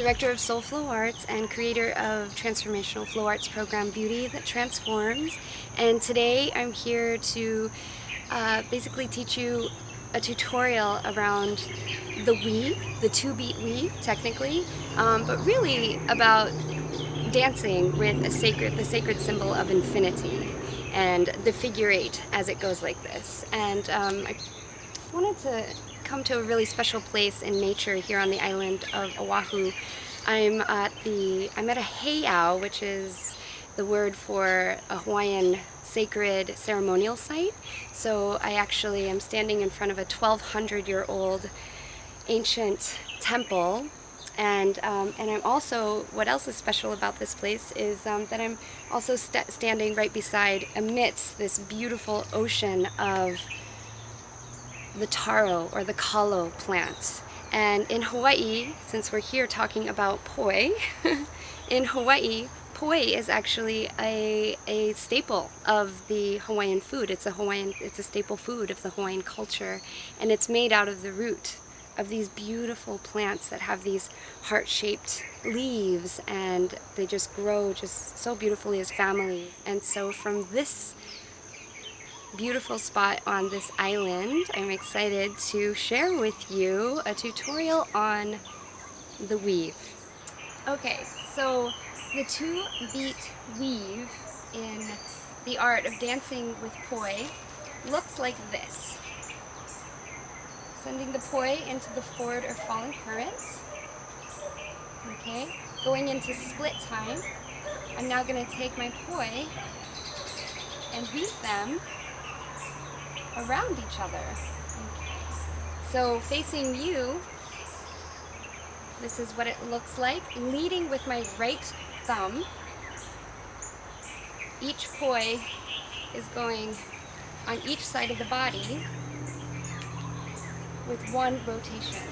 director of Soul Flow Arts and creator of transformational flow arts program Beauty That Transforms. And today I'm here to basically teach you a tutorial around the weave, the 2-beat weave technically, but really about dancing with the sacred symbol of infinity and the figure 8 as it goes like this. And I wanted to come to a really special place in nature here on the island of Oahu. I'm at a Heiau, which is the word for a Hawaiian sacred ceremonial site. So I actually am standing in front of a 1,200-year-old ancient temple. And I'm also, what else is special about this place is that I'm also standing right beside, amidst this beautiful ocean of the taro or the kalo plant. And in Hawaii, since we're here talking about poi, in Hawaii, poi is actually a staple of the Hawaiian food. It's a staple food of the Hawaiian culture, and it's made out of the root of these beautiful plants that have these heart-shaped leaves, and they just grow just so beautifully as families. And so from this beautiful spot on this island, I'm excited to share with you a tutorial on the weave. Okay, so the 2-beat weave in the art of dancing with poi looks like this. Sending the poi into the forward or falling current. Okay, going into split time. I'm now going to take my poi and weave them around each other. Okay. So facing you, this is what it looks like, leading with my right thumb. Each poi is going on each side of the body with one rotation.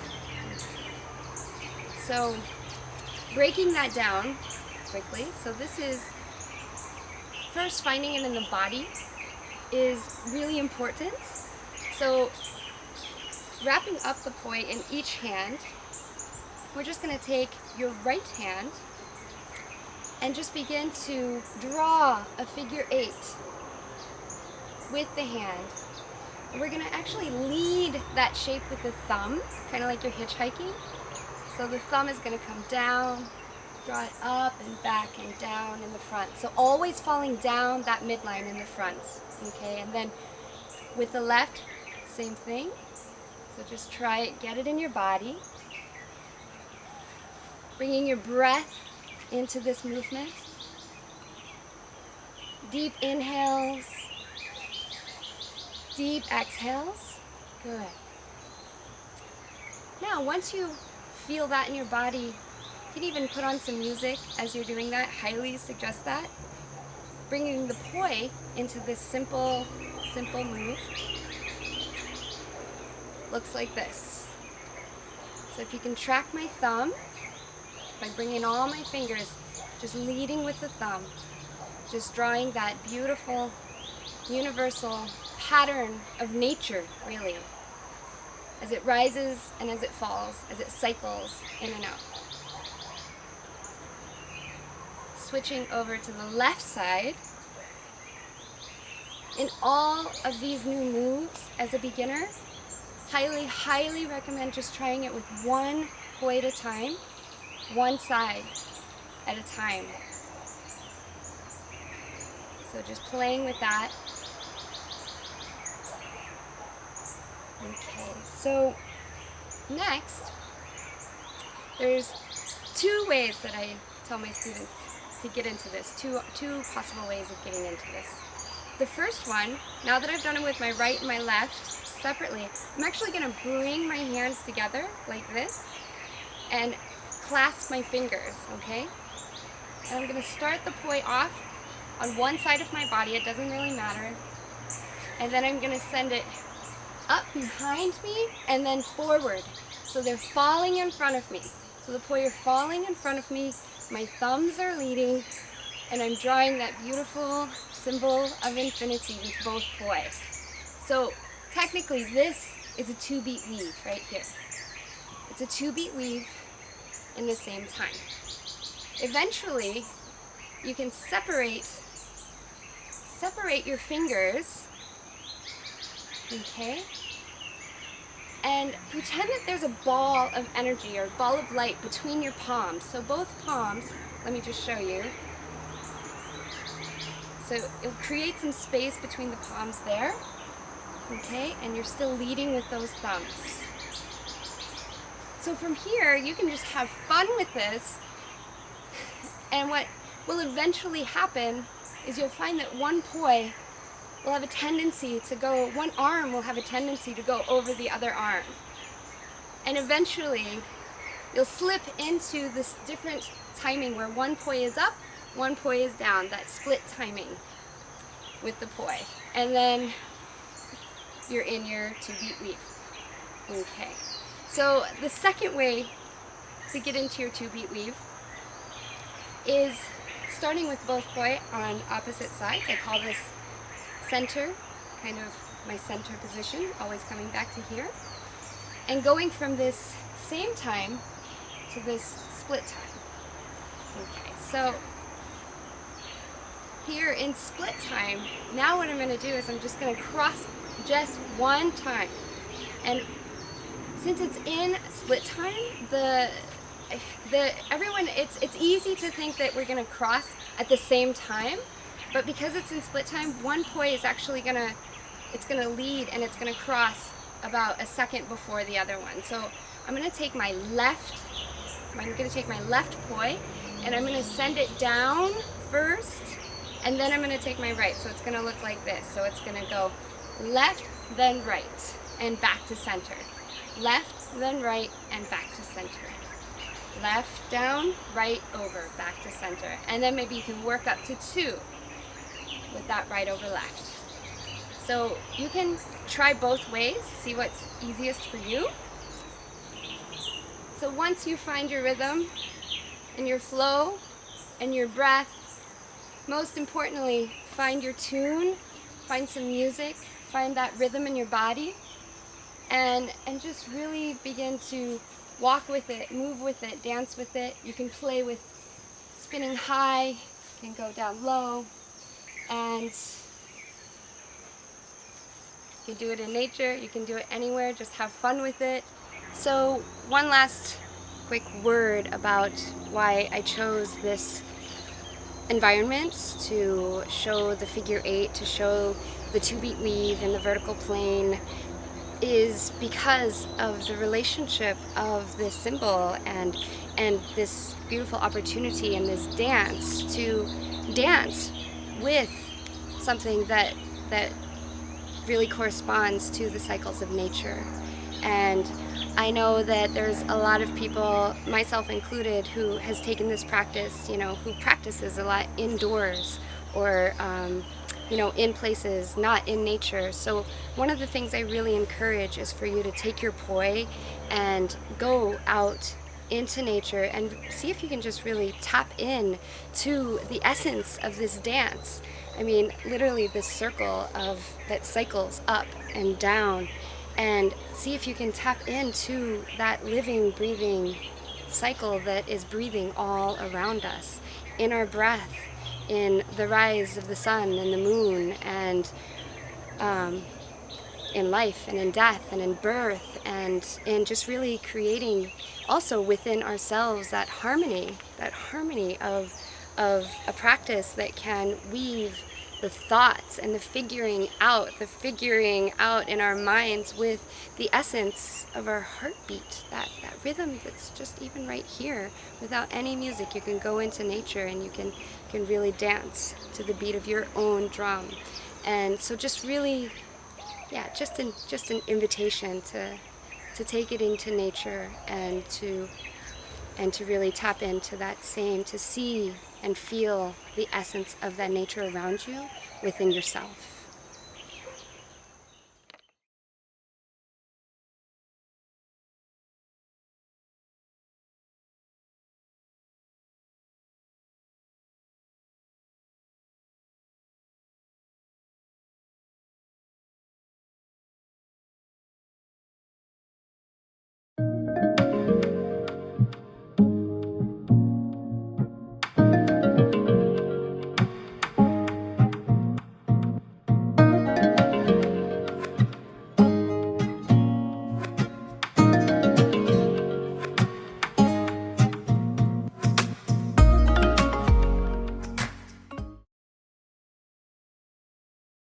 So breaking that down quickly, so this is first finding it in the body is really important. So wrapping up the poi in each hand, we're just going to take your right hand and just begin to draw a figure 8 with the hand. And we're going to actually lead that shape with the thumb, kind of like you're hitchhiking. So the thumb is going to come down, draw it up and back and down in the front. So always falling down that midline in the front. Okay, and then with the left, same thing. So just try it, get it in your body. Bringing your breath into this movement. Deep inhales, deep exhales. Good. Now, once you feel that in your body, you can even put on some music as you're doing that. Highly suggest that. Bringing the poi into this simple move. Looks like this. So if you can track my thumb by bringing all my fingers, just leading with the thumb, just drawing that beautiful universal pattern of nature, really, as it rises and as it falls, as it cycles in and out. Switching over to the left side. In all of these new moves as a beginner, highly recommend just trying it with one poi at a time, one side at a time. So just playing with that. Okay, so next, there's 2 ways that I tell my students to get into this, two possible ways of getting into this. The first one, now that I've done it with my right and my left separately, I'm actually going to bring my hands together like this and clasp my fingers, okay? And I'm going to start the poi off on one side of my body, it doesn't really matter, and then I'm going to send it up behind me and then forward. So they're falling in front of me. So the poi are falling in front of me, my thumbs are leading, and I'm drawing that beautiful symbol of infinity with both poi. So technically this is a 2-beat weave right here. It's a 2-beat weave in the same time. Eventually, you can separate your fingers, okay? And pretend that there's a ball of energy or a ball of light between your palms. So both palms, let me just show you. So it'll create some space between the palms there, okay? And you're still leading with those thumbs. So from here, you can just have fun with this. And what will eventually happen is you'll find that one poi will have a tendency to go, one arm will have a tendency to go over the other arm. And eventually, you'll slip into this different timing where one poi is up, one poi is down, that split timing with the poi. And then you're in your 2-beat weave. Okay. So the second way to get into your 2-beat weave is starting with both poi on opposite sides. I call this center, kind of my center position, always coming back to here. And going from this same time to this split time. Okay, so here in split time, now what I'm going to do is I'm just going to cross just one time. And since it's in split time, everyone, it's easy to think that we're going to cross at the same time, but because it's in split time, one poi is actually going to lead and it's going to cross about a second before the other one. So I'm going to take my left poi and I'm going to send it down first, and then I'm going to take my right. So it's going to look like this. So it's going to go left, then right, and back to center. Left, then right, and back to center. Left, down, right, over, back to center. And then maybe you can work up to 2 with that right over left. So you can try both ways, see what's easiest for you. So once you find your rhythm and your flow and your breath, most importantly, find your tune, find some music, find that rhythm in your body, and just really begin to walk with it, move with it, dance with it. You can play with spinning high, you can go down low, and you can do it in nature, you can do it anywhere, just have fun with it. So one last quick word about why I chose this environment to show the figure 8, to show the 2-beat weave and the vertical plane, is because of the relationship of this symbol and this beautiful opportunity and this dance, to dance with something that really corresponds to the cycles of nature. And I know that there's a lot of people, myself included, who has taken this practice, who practices a lot indoors or in places not in nature. So one of the things I really encourage is for you to take your poi and go out into nature and see if you can just really tap in to the essence of this dance. I mean, literally this circle that cycles up and down, and see if you can tap into that living, breathing cycle that is breathing all around us, in our breath, in the rise of the sun and the moon, and in life and in death and in birth, and in just really creating also within ourselves that harmony of a practice that can weave the thoughts and the figuring out in our minds with the essence of our heartbeat, that rhythm that's just even right here. Without any music, you can go into nature and you can really dance to the beat of your own drum. And so just really, just an invitation to take it into nature and to really tap into that same, to see and feel the essence of that nature around you within yourself.